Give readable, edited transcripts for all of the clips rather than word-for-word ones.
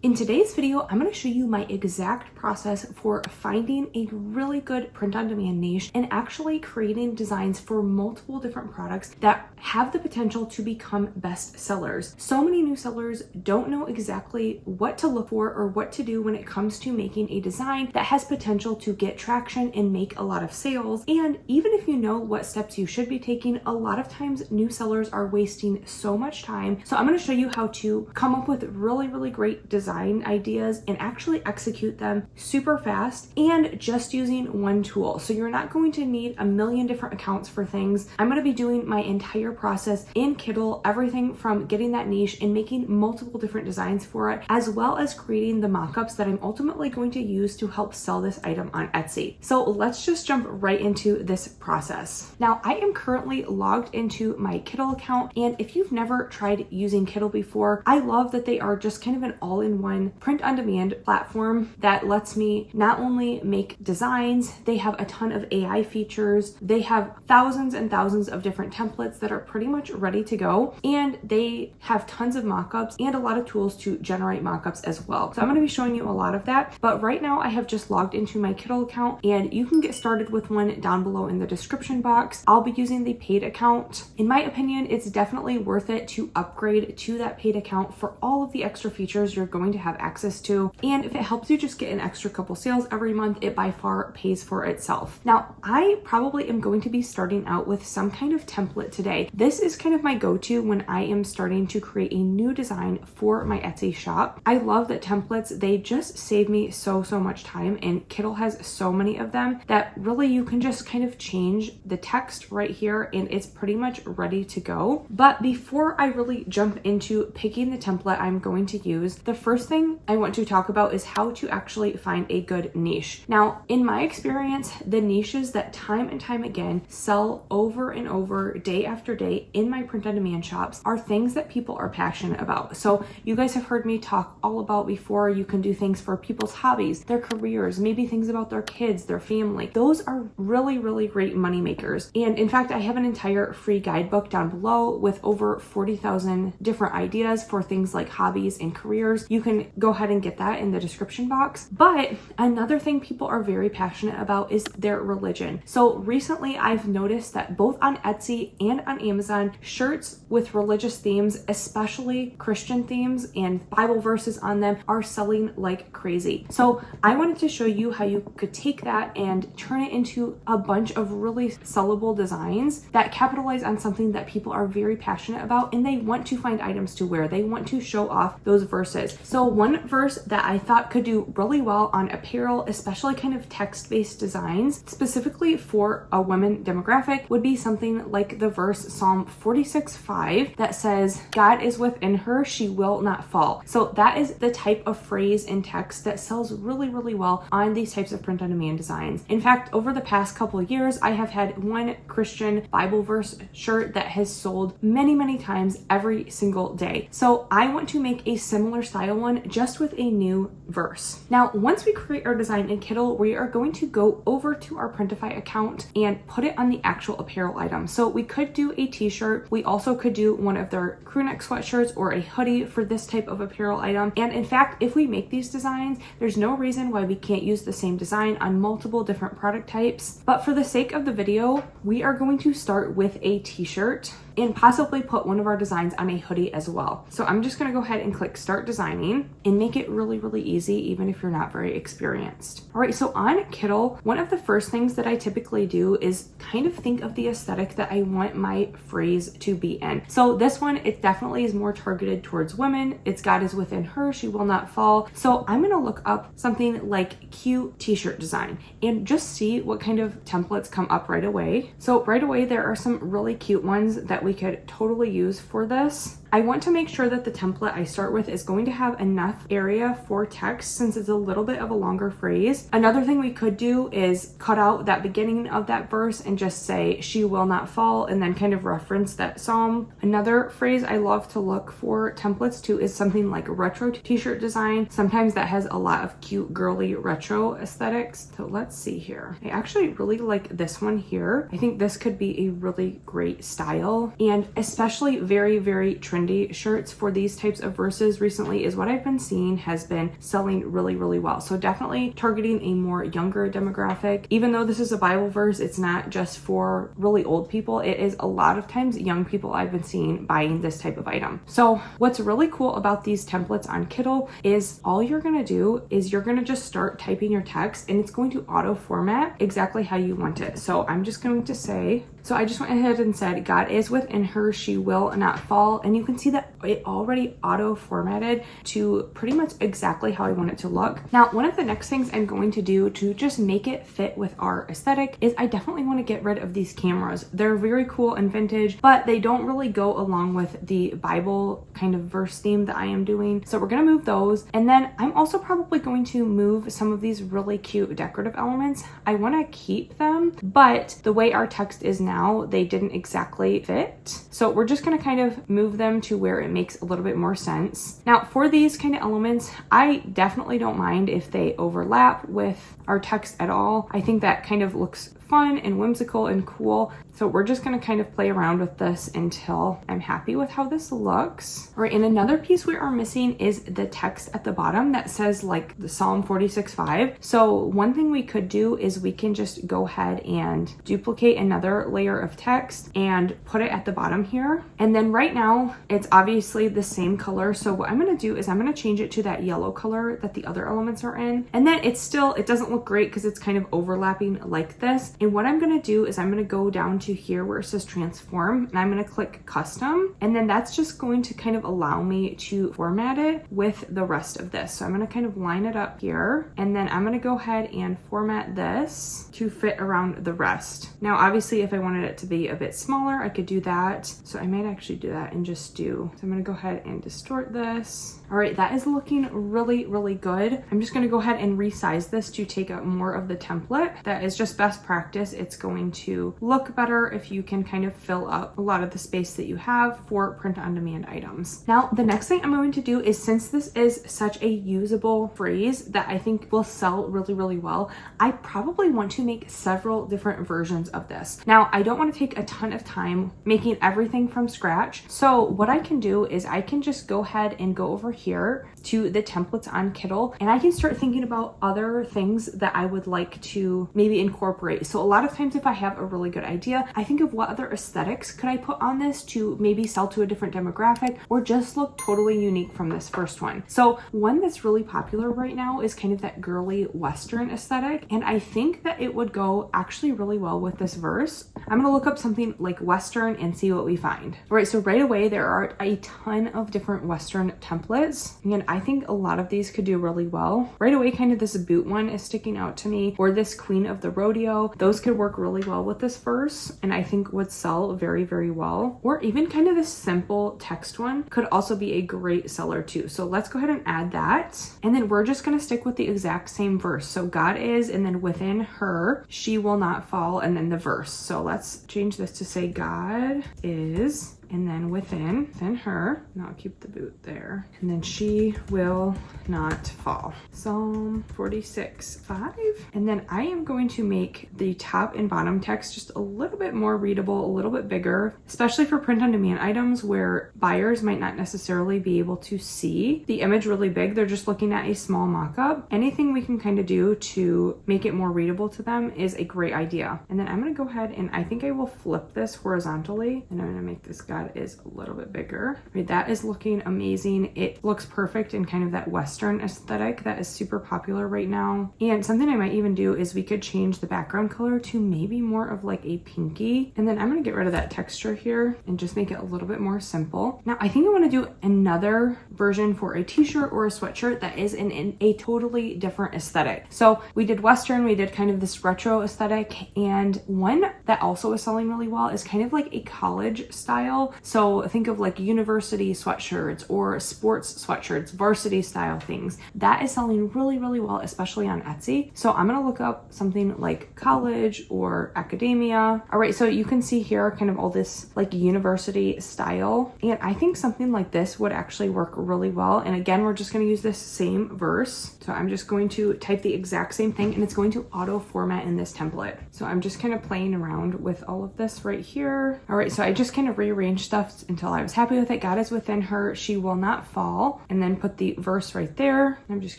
In today's video, I'm going to show you my exact process for finding a really good print-on-demand niche and actually creating designs for multiple different products that have the potential to become best sellers. So many new sellers don't know exactly what to look for or what to do when it comes to making a design that has potential to get traction and make a lot of sales. And even if you know what steps you should be taking, a lot of times new sellers are wasting so much time. So I'm going to show you how to come up with really great design ideas and actually execute them super fast and just using one tool. So you're not going to need a million different accounts for things. I'm going to be doing my entire process in Kittl, everything from getting that niche and making multiple different designs for it, as well as creating the mockups that I'm ultimately going to use to help sell this item on Etsy. So let's just jump right into this process. Now, I am currently logged into my Kittl account, and if you've never tried using Kittl before, I love that they are just kind of an all-in-one print-on-demand platform that lets me not only make designs, they have a ton of AI features, they have thousands and thousands of different templates that are pretty much ready to go, and they have tons of mockups and a lot of tools to generate mockups as well. So I'm going to be showing you a lot of that, but right now I have just logged into my Kittl account, and you can get started with one down below in the description box. I'll be using the paid account. In my opinion, it's definitely worth it to upgrade to that paid account for all of the extra features you're going to have access to, and if it helps you just get an extra couple sales every month, it by far pays for itself. Now, I probably am going to be starting out with some kind of template today. This is kind of my go-to when I am starting to create a new design for my Etsy shop. I love that templates, they just save me so much time, and Kittl has so many of them that really you can just kind of change the text right here and it's pretty much ready to go. But before I really jump into picking the template I'm going to use, the first thing I want to talk about is how to actually find a good niche. Now, in my experience, the niches that time and time again sell over and over day after day in my print-on-demand shops are things that people are passionate about. So you guys have heard me talk all about before, you can do things for people's hobbies, their careers, maybe things about their kids, their family. Those are really great money makers. And in fact, I have an entire free guidebook down below with over 40,000 different ideas for things like hobbies and careers. You can go ahead and get that in the description box. But another thing people are very passionate about is their religion. So recently I've noticed that both on Etsy and on Amazon, shirts with religious themes, especially Christian themes and Bible verses on them, are selling like crazy. So I wanted to show you how you could take that and turn it into a bunch of really sellable designs that capitalize on something that people are very passionate about, and they want to find items to wear. They want to show off those verses. So one verse that I thought could do really well on apparel, especially kind of text-based designs, specifically for a women demographic, would be something like the verse Psalm 46:5 that says, "God is within her, she will not fall." So that is the type of phrase in text that sells really well on these types of print-on-demand designs. In fact, over the past couple of years, I have had one Christian Bible verse shirt that has sold many times every single day. So I want to make a similar style one just with a new verse. Now, once we create our design in Kittl, we are going to go over to our Printify account and put it on the actual apparel item. So we could do a t-shirt. We also could do one of their crew neck sweatshirts or a hoodie for this type of apparel item. And in fact, if we make these designs, there's no reason why we can't use the same design on multiple different product types. But for the sake of the video, we are going to start with a t-shirt and possibly put one of our designs on a hoodie as well. So I'm just gonna go ahead and click start designing and make it really easy, even if you're not very experienced. All right, so on Kittl, one of the first things that I typically do is kind of think of the aesthetic that I want my phrase to be in. So this one, it definitely is more targeted towards women. It's God is within her, she will not fall. So I'm gonna look up something like cute t-shirt design and just see what kind of templates come up right away. So right away, there are some really cute ones that we could totally use for this. I want to make sure that the template I start with is going to have enough area for text since it's a little bit of a longer phrase. Another thing we could do is cut out that beginning of that verse and just say, she will not fall, and then kind of reference that psalm. Another phrase I love to look for templates to is something like retro t-shirt design. Sometimes that has a lot of cute girly retro aesthetics. So let's see here. I actually really like this one here. I think this could be a really great style and especially very trendy trendy shirts for these types of verses recently is what I've been seeing has been selling really, really well. So definitely targeting a more younger demographic. Even though this is a Bible verse, it's not just for really old people. It is a lot of times young people I've been seeing buying this type of item. So what's really cool about these templates on Kittl is all you're gonna do is you're gonna just start typing your text and it's going to auto format exactly how you want it. So I'm just going to say, so I just went ahead and said, God is within her, she will not fall. And you can see that it already auto formatted to pretty much exactly how I want it to look. Now, one of the next things I'm going to do to just make it fit with our aesthetic is I definitely want to get rid of these cameras. They're very cool and vintage, but they don't really go along with the Bible kind of verse theme that I am doing. So we're going to move those. And then I'm also probably going to move some of these really cute decorative elements. I want to keep them, but the way our text is now, they didn't exactly fit. So we're just going to kind of move them to where it makes a little bit more sense. Now for these kind of elements, I definitely don't mind if they overlap with our text at all. I think that kind of looks fun and whimsical and cool. So we're just going to kind of play around with this until I'm happy with how this looks. All right, and another piece we are missing is the text at the bottom that says like the Psalm 46:5. So one thing we could do is we can just go ahead and duplicate another layer of text and put it at the bottom here. And then right now it's obviously the same color. So what I'm going to do is I'm going to change it to that yellow color that the other elements are in. And then it doesn't look great because it's kind of overlapping like this. And what I'm going to do is I'm going to go down to here where it says transform and I'm going to click custom, and then that's just going to kind of allow me to format it with the rest of this. So I'm going to kind of line it up here, and then I'm going to go ahead and format this to fit around the rest. Now obviously if I wanted it to be a bit smaller, I could do that. So I might actually do that and just so I'm going to go ahead and distort this. All right, that is looking really, really good. I'm just going to go ahead and resize this to take up more of the template. That is just best practice. It's going to look better if you can kind of fill up a lot of the space that you have for print-on-demand items. Now, the next thing I'm going to do is, since this is such a usable phrase that I think will sell really, really well, I probably want to make several different versions of this. Now, I don't want to take a ton of time making everything from scratch. So what I can do is I can just go ahead and go over here to the templates on Kittl, and I can start thinking about other things that I would like to maybe incorporate. So a lot of times if I have a really good idea, I think of what other aesthetics could I put on this to maybe sell to a different demographic or just look totally unique from this first one. So one that's really popular right now is kind of that girly Western aesthetic, and I think that it would go actually really well with this verse. I'm gonna look up something like Western and see what we find. All right, so right away there are a ton of different Western templates, and I think a lot of these could do really well. Right away, kind of this boot one is sticking out to me, or this Queen of the Rodeo. Those could work really well with this verse, and I think would sell very, very well. Or even kind of this simple text one could also be a great seller too. So let's go ahead and add that. And then we're just gonna stick with the exact same verse. So God is, and then within her, she will not fall, and then the verse. So let's change this to say God is, and then within her, and I'll keep the boot there, and then she will not fall. Psalm 46:5. And then I am going to make the top and bottom text just a little bit more readable, a little bit bigger, especially for print-on-demand items where buyers might not necessarily be able to see the image really big. They're just looking at a small mock-up. Anything we can kind of do to make it more readable to them is a great idea. And then I'm gonna go ahead and I think I will flip this horizontally, and I'm gonna make this God is a little bit bigger. Right, that is looking amazing. It looks perfect in kind of that Western aesthetic that is super popular right now. And something I might even do is we could change the background color to maybe more of like a pinky. And then I'm gonna get rid of that texture here and just make it a little bit more simple. Now I think I wanna do another version for a t-shirt or a sweatshirt that is in a totally different aesthetic. So we did Western, we did kind of this retro aesthetic, and one that also is selling really well is kind of like a college style. So think of like university sweatshirts or sports sweatshirts, varsity style things. That is selling really, really well, especially on Etsy. So I'm gonna look up something like college or academia. All right, so you can see here kind of all this like university style. And I think something like this would actually work really well. And again, we're just gonna use this same verse. So I'm just going to type the exact same thing, and it's going to auto format in this template. So I'm just kind of playing around with all of this right here. All right, so I just kind of rearranged change stuff until I was happy with it. God is within her, she will not fall. And then put the verse right there. I'm just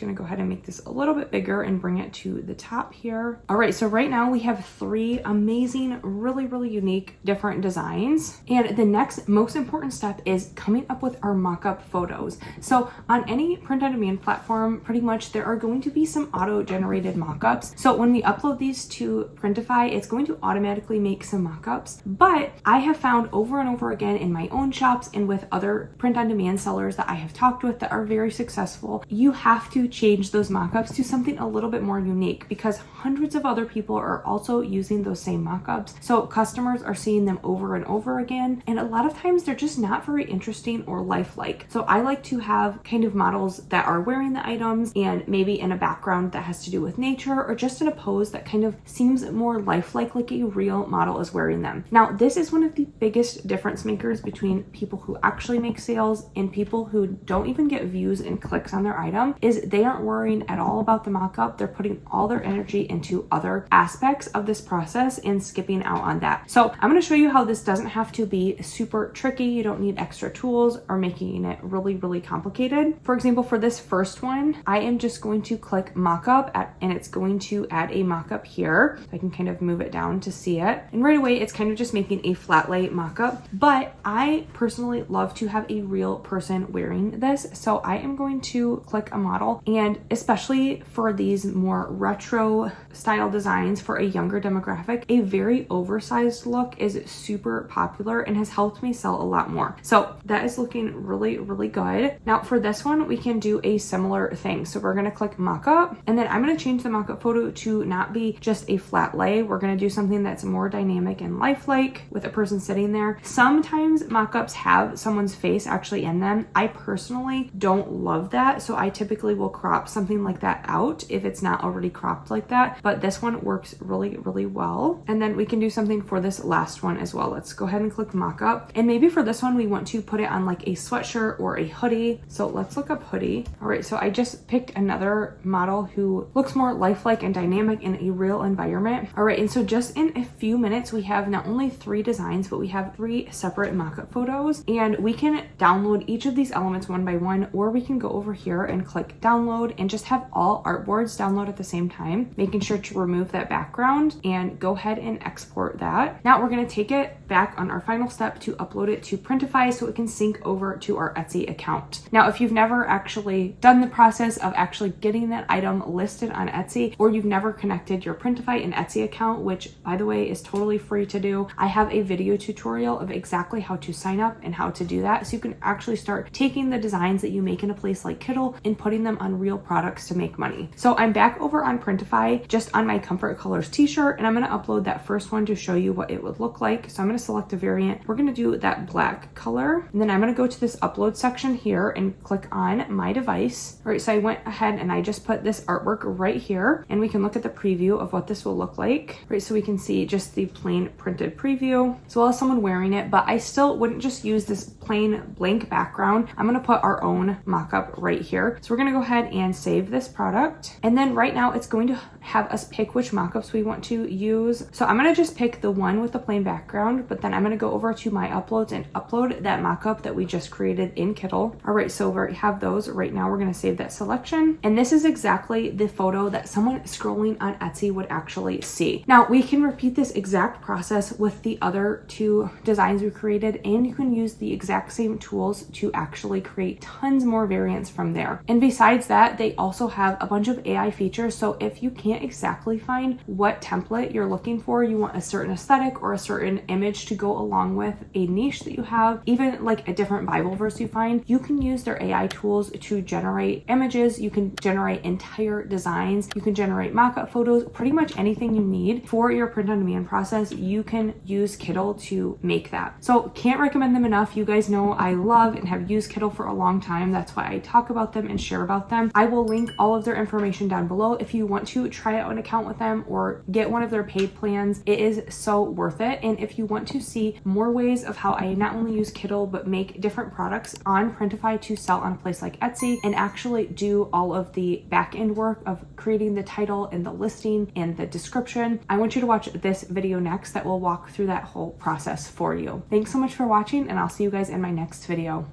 gonna go ahead and make this a little bit bigger and bring it to the top here. All right, so right now we have 3 amazing, really, really unique different designs. And the next most important step is coming up with our mock-up photos. So on any print-on-demand platform, pretty much there are going to be some auto-generated mock-ups. So when we upload these to Printify, it's going to automatically make some mock-ups. But I have found over and over again in my own shops and with other print-on-demand sellers that I have talked with that are very successful, you have to change those mock-ups to something a little bit more unique because hundreds of other people are also using those same mock-ups. So customers are seeing them over and over again. And a lot of times they're just not very interesting or lifelike. So I like to have kind of models that are wearing the items and maybe in a background that has to do with nature or just in a pose that kind of seems more lifelike, like a real model is wearing them. Now, this is one of the biggest difference makers between people who actually make sales and people who don't even get views and clicks on their item, is they aren't worrying at all about the mock-up. They're putting all their energy into other aspects of this process and skipping out on that. So I'm going to show you how this doesn't have to be super tricky. You don't need extra tools or making it really, really complicated. For example, for this first one, I am just going to click mock-up and it's going to add a mock-up here. I can kind of move it down to see it. And right away, it's kind of just making a flat lay mock-up, but I personally love to have a real person wearing this. So I am going to click a model, and especially for these more retro style designs for a younger demographic, a very oversized look is super popular and has helped me sell a lot more. So that is looking really, really good. Now for this one, we can do a similar thing. So we're going to click mock-up, and then I'm going to change the mock-up photo to not be just a flat lay. We're going to do something that's more dynamic and lifelike with a person sitting there. Sometimes mock-ups have someone's face actually in them. I personally don't love that, so I typically will crop something like that out if it's not already cropped like that, but this one works really, really well. And then we can do something for this last one as well. Let's go ahead and click mock-up, and maybe for this one we want to put it on like a sweatshirt or a hoodie. So let's look up hoodie. All right, so I just picked another model who looks more lifelike and dynamic in a real environment. All right, and so just in a few minutes we have not only 3 designs, but we have 3 separate mock-up photos, and we can download each of these elements one by one, or we can go over here and click download and just have all artboards download at the same time, making sure to remove that background and go ahead and export that. Now we're going to take it back on our final step to upload it to Printify so it can sync over to our Etsy account. Now, if you've never actually done the process of actually getting that item listed on Etsy, or you've never connected your Printify and Etsy account, which by the way is totally free to do, I have a video tutorial of exactly how to sign up and how to do that, so you can actually start taking the designs that you make in a place like Kittl and putting them on real products to make money. So I'm back over on Printify, just on my Comfort Colors t-shirt, and I'm going to upload that first one to show you what it would look like. So I'm going to select a variant. We're going to do that black color, and then I'm going to go to this upload section here and click on my device. All right, so I went ahead and I just put this artwork right here, and we can look at the preview of what this will look like. Right, so we can see just the plain printed preview as well as someone wearing it, but I still wouldn't just use this plain blank background. I'm going to put our own mock-up right here. So we're going to go ahead and save this product, and then right now it's going to have us pick which mock-ups we want to use. So I'm going to just pick the one with the plain background, but then I'm going to go over to my uploads and upload that mock-up that we just created in Kittl. All right, so we have those right now. We're going to save that selection, and this is exactly the photo that someone scrolling on Etsy would actually see. Now we can repeat this exact process with the other 2 designs we created, and you can use the exact same tools to actually create tons more variants from there. And besides that, they also have a bunch of AI features. So if you can't exactly find what template you're looking for, you want a certain aesthetic or a certain image to go along with a niche that you have, even like a different Bible verse you find, you can use their AI tools to generate images. You can generate entire designs. You can generate mock-up photos, pretty much anything you need for your print-on-demand process. You can use Kittl to make that. So can't recommend them enough. You guys know I love and have used Kittl for a long time. That's why I talk about them and share about them. I will link all of their information down below if you want to try out an account with them or get one of their paid plans. It is so worth it. And if you want to see more ways of how I not only use Kittl but make different products on Printify to sell on a place like Etsy and actually do all of the back end work of creating the title and the listing and the description, I want you to watch this video next that will walk through that whole process for you. Thank Thanks so much for watching, and I'll see you guys in my next video.